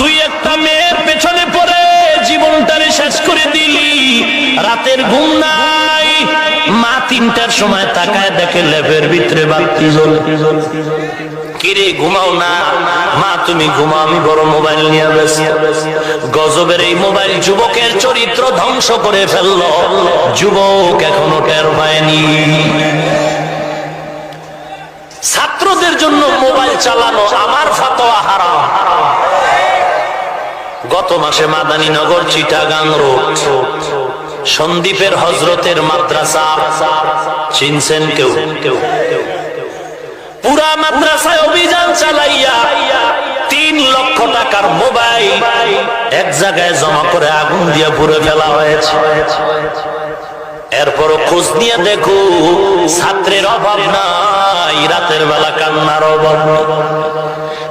তুই একটা মেয়ের পেছনে পড়ে জীবনটারে শেষ করে দিলি, রাতের ঘুম নাই, মা 3টার সময় তাকায় দেখে লেপের ভিতরে বাতি জ্বলে। কিরে ঘুমাও না? মা তুমি ঘুমাও, আমি বড় মোবাইল নিয়ে ব্যস্ত। গজবের এই মোবাইল যুবকের চরিত্র ধ্বংস করে ফেললো, যুবক এখনো টের পায়নি। ছাত্রদের জন্য মোবাইল চালানো আমার ফতোয়া হারাম। গত মাসে মাদানীনগর চিটাগাং রোড সন্দ্বীপের হযরতের মাদ্রাসা চিনছেন কেউ? পুরা মাদ্রাসায় অভিযান চালাইয়া 3 লক্ষ টাকার মোবাইল এক জায়গায় জমা করে আগুন দিয়ে পুড়ে ফেলা হয়েছে। এরপরও খোঁজ নিয়ে দেখো ছাত্রের অভাব নাই, রাতের বেলা কান্নার অভাব নাই।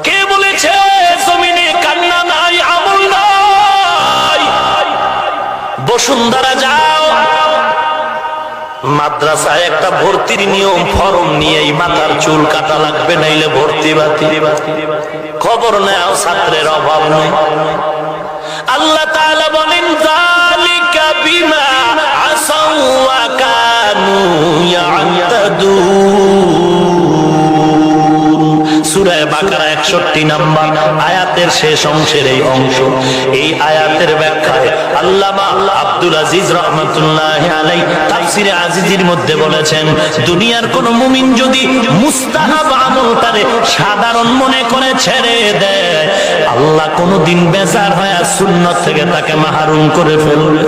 কে বলেছে জমিনে কান্না নাই, আমল নাই? বসুন্ধরা যাও, মাদ্রাসায় একটা ভর্তির নিয়ম, ফরম নিয়ে মাথার চুল কাটা লাগবে, নাইলে ভর্তি বাতিল। খবর নেও ছাত্রের অভাব নেই। আল্লাহ তাআলা বলেন যালিকা বিমা আসাউ ওয়া কানু ইয়াতাদুন। সূরা বাকারা 61 নম্বর আয়াতের শেষ অংশের এই অংশ। এই আয়াতের ব্যাখ্যায় আল্লামা আব্দুল আজিজ রাহমাতুল্লাহি আলাইহি তাফসিরে আজিজের মধ্যে বলেছেন, দুনিয়ার কোন মুমিন যদি মুস্তাহাব আমলটারে সাধারণ মনে করে ছেড়ে দেয়, আল্লাহ কোনদিন বেজার হয় সুন্নাত থেকে তাকে মাহরুম করে ফেলবে।